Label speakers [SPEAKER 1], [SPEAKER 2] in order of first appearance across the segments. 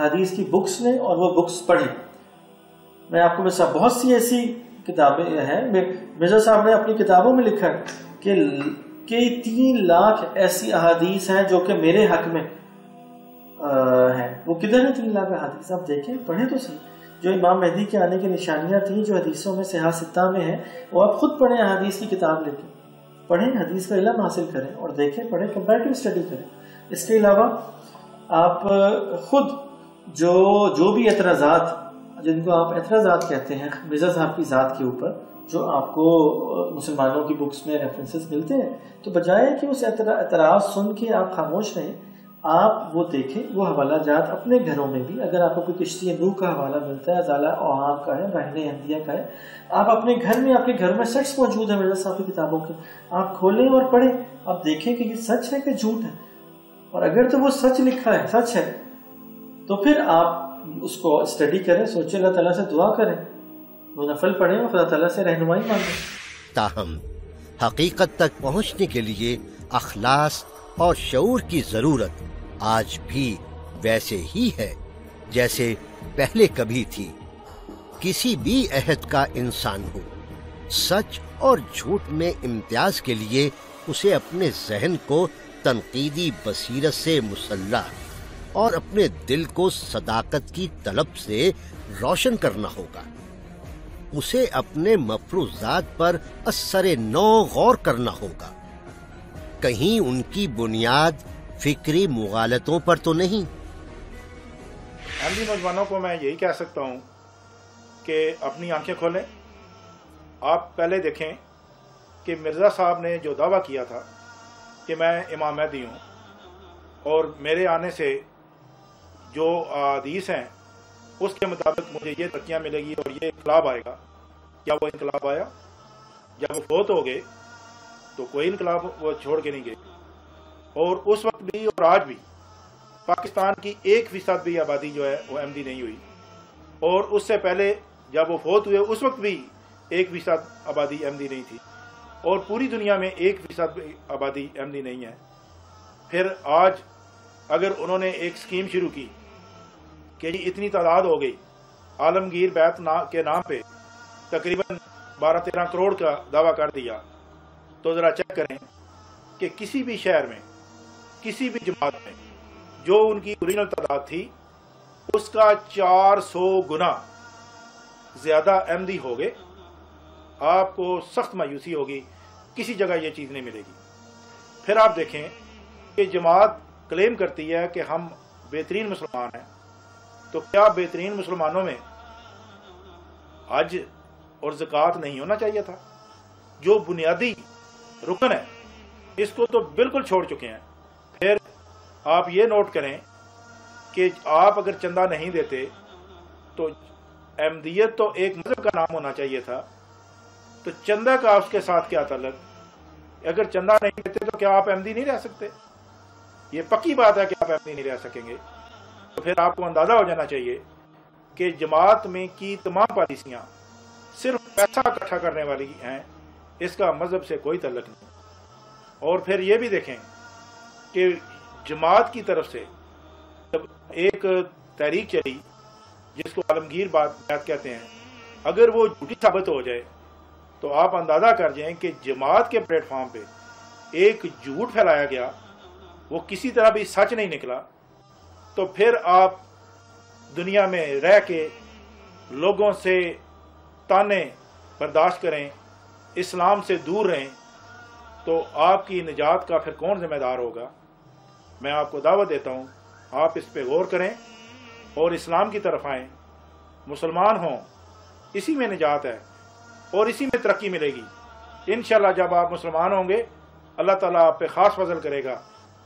[SPEAKER 1] حدیث کی بکس لیں اور وہ بکس پڑھیں. میں آپ کو بہت سی ایسی کتابیں ہیں. مرزا صاحب نے اپنی کتابوں میں لکھا ہے کہ 3 لاکھ ایسی احادیث ہیں جو کہ میرے حق میں ہیں. وہ کدھر ہیں 3 لاکھ احادیث؟ آپ دیکھیں، پڑھیں تو صحیح. جو امام مہدی کے آنے کی نشانیاں تھیں جو حدیثوں میں صحیح 6 میں ہیں، وہ آپ خود پڑھیں. احادیث کی کتاب لے کے پڑھیں، حدیث کا علم حاصل کریں اور دیکھیں، پڑھیں، کمپیریٹیو اسٹڈی کریں. اس کے علاوہ آپ خود جو بھی اعتراضات، جن کو آپ اعتراضات کہتے ہیں مرزا صاحب کی ذات کے اوپر، جو آپ کو مسلمانوں کی بکس میں ریفرنسز ملتے ہیں، تو بجائے کہ اس اعتراض سن کے آپ خاموش رہیں، آپ وہ دیکھیں. وہ حوالہ جات اپنے گھروں میں بھی، اگر آپ کو کوئی کشتی نوح کا حوالہ ملتا ہے، ازالہ اوہام کا ہے، بہن احمدیہ کا ہے، آپ اپنے گھر میں، آپ کے گھر میں سیٹس موجود ہیں مرزا صاحب کی کتابوں کے، آپ کھولیں اور پڑھیں. آپ دیکھیں کہ یہ سچ ہے کہ جھوٹ ہے. اور اگر تو وہ سچ لکھا ہے، سچ ہے، تو پھر آپ اس کو اسٹڈی کریں، سوچیں، اللہ تعالیٰ سے دعا کریں، وہ نفل پڑھیں اور خدا تعالیٰ سے رہنمائی مانگیں.
[SPEAKER 2] تاہم حقیقت تک پہنچنے کے لیے اخلاص اور شعور کی ضرورت آج بھی ویسے ہی ہے جیسے پہلے کبھی تھی. کسی بھی عہد کا انسان ہو، سچ اور جھوٹ میں امتیاز کے لیے اسے اپنے ذہن کو تنقیدی بصیرت سے مسلح اور اپنے دل کو صداقت کی طلب سے روشن کرنا ہوگا. اسے اپنے مفروضات پر اثر نو غور کرنا ہوگا. کہیں ان کی بنیاد فکری مغالطوں پر تو نہیں.
[SPEAKER 3] احمدی نوجوانوں کو میں یہی کہہ سکتا ہوں کہ اپنی آنکھیں کھولیں. آپ پہلے دیکھیں کہ مرزا صاحب نے جو دعویٰ کیا تھا کہ میں امام مہدی ہوں اور میرے آنے سے جو حدیث ہیں اس کے مطابق مجھے یہ ترقیاں ملے گی اور یہ انقلاب آئے گا. کیا وہ انقلاب آیا؟ جب وہ فوت ہو گئے تو کوئی انقلاب وہ چھوڑ کے نہیں گئے. اور اس وقت بھی اور آج بھی پاکستان کی 1% بھی آبادی جو ہے وہ احمدی نہیں ہوئی. اور اس سے پہلے جب وہ فوت ہوئے اس وقت بھی 1% آبادی احمدی نہیں تھی. اور پوری دنیا میں 1% بھی آبادی احمدی نہیں ہے. پھر آج اگر انہوں نے ایک سکیم شروع کی کہ جی اتنی تعداد ہو گئی، عالمگیر بیت کے نام پہ تقریباً 12-13 کروڑ کا دعویٰ کر دیا، تو ذرا چیک کریں کہ کسی بھی شہر میں، کسی بھی جماعت میں جو ان کی اوریجنل تعداد تھی اس کا 400 گنا زیادہ احمدی ہو گئے. آپ کو سخت مایوسی ہوگی، کسی جگہ یہ چیز نہیں ملے گی. پھر آپ دیکھیں کہ جماعت کلیم کرتی ہے کہ ہم بہترین مسلمان ہیں، تو کیا بہترین مسلمانوں میں حج اور زکوٰۃ نہیں ہونا چاہیے تھا؟ جو بنیادی رکن ہے اس کو تو بالکل چھوڑ چکے ہیں. پھر آپ یہ نوٹ کریں کہ آپ اگر چندہ نہیں دیتے تو احمدیت تو ایک مذہب کا نام ہونا چاہیے تھا، تو چندہ کا اس کے ساتھ کیا تعلق؟ اگر چندہ نہیں دیتے تو کیا آپ احمدی نہیں رہ سکتے؟ یہ پکی بات ہے کہ آپ احمدی نہیں رہ سکیں گے. تو پھر آپ کو اندازہ ہو جانا چاہیے کہ جماعت میں کی تمام پالیسیاں صرف پیسہ اکٹھا کرنے والی ہیں، اس کا مذہب سے کوئی تعلق نہیں. اور پھر یہ بھی دیکھیں کہ جماعت کی طرف سے جب ایک تحریک چلی جس کو عالمگیر بیعت کہتے ہیں، اگر وہ جھوٹی ثابت ہو جائے تو آپ اندازہ کر جائیں کہ جماعت کے پلیٹ فارم پہ ایک جھوٹ پھیلایا گیا، وہ کسی طرح بھی سچ نہیں نکلا، تو پھر آپ دنیا میں رہ کے لوگوں سے تانے برداشت کریں، اسلام سے دور رہیں، تو آپ کی نجات کا پھر کون ذمہ دار ہوگا؟ میں آپ کو دعوت دیتا ہوں آپ اس پہ غور کریں اور اسلام کی طرف آئیں، مسلمان ہوں، اسی میں نجات ہے اور اسی میں ترقی ملے گی. انشاءاللہ جب آپ مسلمان ہوں گے اللہ تعالیٰ آپ پہ خاص فضل کرے گا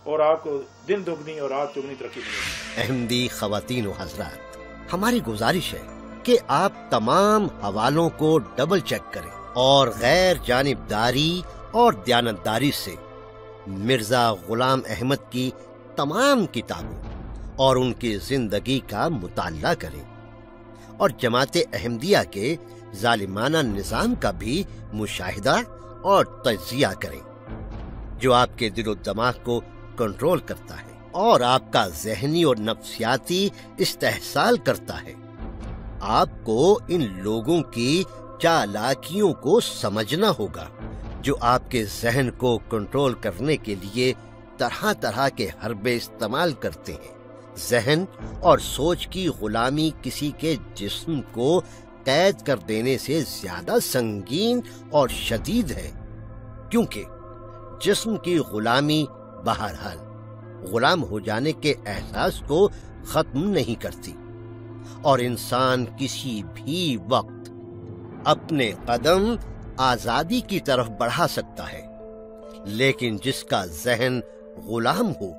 [SPEAKER 3] اور آپ کو دن دگنی اور رات چگنی ترقی ملے گی.
[SPEAKER 2] احمدی خواتین و حضرات، ہماری گزارش ہے کہ آپ تمام حوالوں کو ڈبل چیک کریں اور غیر جانبداری اور دیانتداری سے مرزا غلام احمد کی تمام کتابوں اور ان کی زندگی کا مطالعہ کریں اور جماعت احمدیہ کے ظالمانہ نظام کا بھی مشاہدہ اور تجزیہ کریں جو آپ کے دل و دماغ کو کنٹرول کرتا ہے اور آپ کا ذہنی اور نفسیاتی استحصال کرتا ہے۔ آپ کو ان لوگوں کی چالاکیوں کو سمجھنا ہوگا جو آپ کے ذہن کو کنٹرول کرنے کے لیے طرح طرح کے حربے استعمال کرتے ہیں۔ ذہن اور سوچ کی غلامی کسی کے جسم کو قید کر دینے سے زیادہ سنگین اور شدید ہے، کیونکہ جسم کی غلامی بہرحال غلام ہو جانے کے احساس کو ختم نہیں کرتی، اور انسان کسی بھی وقت اپنے قدم آزادی کی طرف بڑھا سکتا ہے، لیکن جس کا ذہن غلام ہو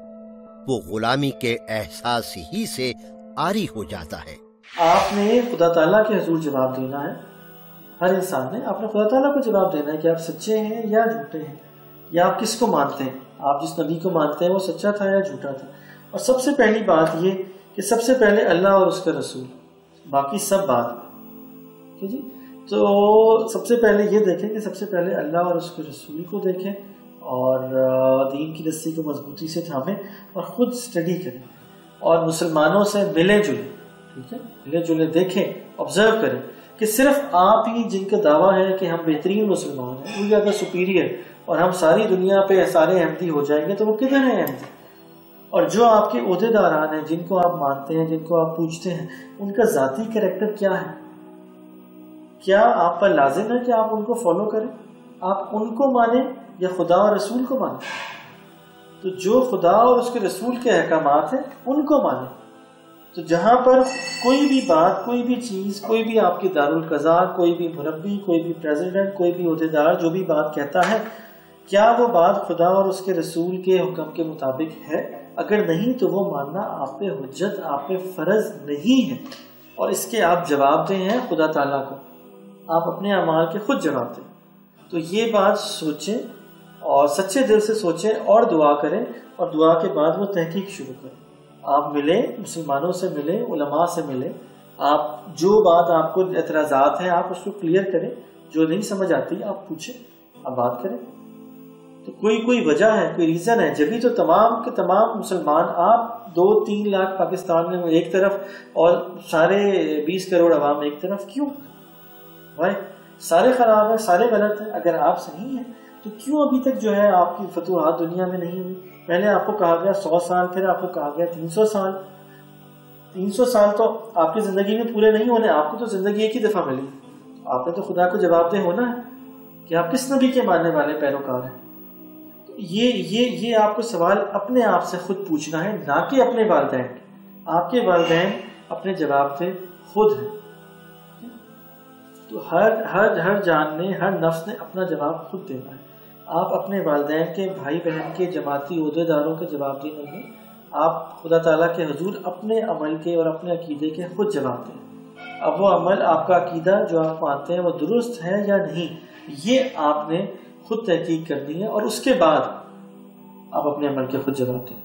[SPEAKER 2] وہ غلامی کے احساس ہی سے عاری ہو جاتا ہے۔
[SPEAKER 1] آپ نے خدا تعالیٰ کے حضور جواب دینا ہے، ہر انسان نے آپ نے خدا تعالیٰ کو جواب دینا ہے کہ آپ سچے ہیں یا جھوٹے ہیں، یا آپ کس کو مانتے ہیں، آپ جس نبی کو مانتے ہیں وہ سچا تھا یا جھوٹا تھا۔ اور سب سے پہلی بات یہ کہ سب سے پہلے اللہ اور اس کا رسول، باقی سب بات ٹھیک جی۔ تو سب سے پہلے یہ دیکھیں کہ سب سے پہلے اللہ اور اس کے رسول کو دیکھیں اور دین کی رسی کو مضبوطی سے تھامیں اور خود اسٹڈی کریں اور مسلمانوں سے ملیں جلیں، ٹھیک ہے، ملے جلے دیکھیں، آبزرو کریں کہ صرف آپ ہی جن کا دعویٰ ہے کہ ہم بہترین مسلمان ہیں، وی آر دا سپیریئر، اور ہم ساری دنیا پہ سارے احمدی ہو جائیں گے، تو وہ کدھر ہیں احمدی؟ اور جو آپ کے عہدے داران ہیں، جن کو آپ مانتے ہیں، جن کو آپ پوچھتے ہیں، ان کا ذاتی کریکٹر کیا ہے؟ کیا آپ پر لازم ہے کہ آپ ان کو فالو کریں؟ آپ ان کو مانیں یا خدا اور رسول کو مانیں؟ تو جو خدا اور اس کے رسول کے احکامات ہیں ان کو مانیں۔ تو جہاں پر کوئی بھی بات، کوئی بھی چیز، کوئی بھی آپ کی دارالقضاء، کوئی بھی مربی، کوئی بھی پریزیڈنٹ، کوئی بھی عہدیدار جو بھی بات کہتا ہے، کیا وہ بات خدا اور اس کے رسول کے حکم کے مطابق ہے؟ اگر نہیں تو وہ ماننا آپ پہ حجت، آپ پہ فرض نہیں ہے، اور اس کے آپ جواب دیں ہیں خدا تعالیٰ کو، آپ اپنے اعمال کے خود جواب دیں۔ تو یہ بات سوچیں اور سچے دل سے سوچیں اور دعا کریں، اور دعا کے بعد وہ تحقیق شروع کریں۔ آپ ملیں، مسلمانوں سے ملیں، علماء سے ملیں، آپ جو بات آپ کو اعتراضات ہیں آپ اس کو کلیئر کریں، جو نہیں سمجھ آتی آپ پوچھیں، آپ بات کریں۔ تو کوئی وجہ ہے، کوئی ریزن ہے، جبھی تو تمام کے تمام مسلمان، آپ 2-3 لاکھ پاکستان میں ایک طرف اور سارے 20 کروڑ عوام ایک طرف، کیوں بھائی؟ سارے خراب ہیں، سارے غلط ہیں۔ اگر آپ صحیح ہیں تو کیوں ابھی تک جو ہے آپ کی فتوحات دنیا میں نہیں ہوئی؟ پہلے آپ کو کہا گیا 100 سال، پھر آپ کو کہا گیا 300 سال۔ 300 سال تو آپ کی زندگی میں پورے نہیں ہونے، آپ کو تو زندگی ایک ہی دفعہ ملی، آپ نے تو خدا کو جواب دہ ہونا ہے کہ آپ کس نبی کے ماننے والے پیروکار ہیں۔ یہ آپ کو سوال اپنے آپ سے خود پوچھنا ہے، نہ کہ اپنے والدین۔ آپ کے والدین اپنے جواب دہ خود ہیں، تو ہر جان نے، ہر نفس نے اپنا جواب خود دینا ہے۔ آپ اپنے والدین کے، بھائی بہن کے، جماعتی عہدے داروں کے جواب دے نہیں ہیں، آپ خدا تعالیٰ کے حضور اپنے عمل کے اور اپنے عقیدے کے خود جواب دیں۔ اب وہ عمل، آپ کا عقیدہ جو آپ مانتے ہیں وہ درست ہے یا نہیں، یہ آپ نے خود تحقیق کرنی ہے، اور اس کے بعد آپ اپنے عمل کے خود جواب دیں۔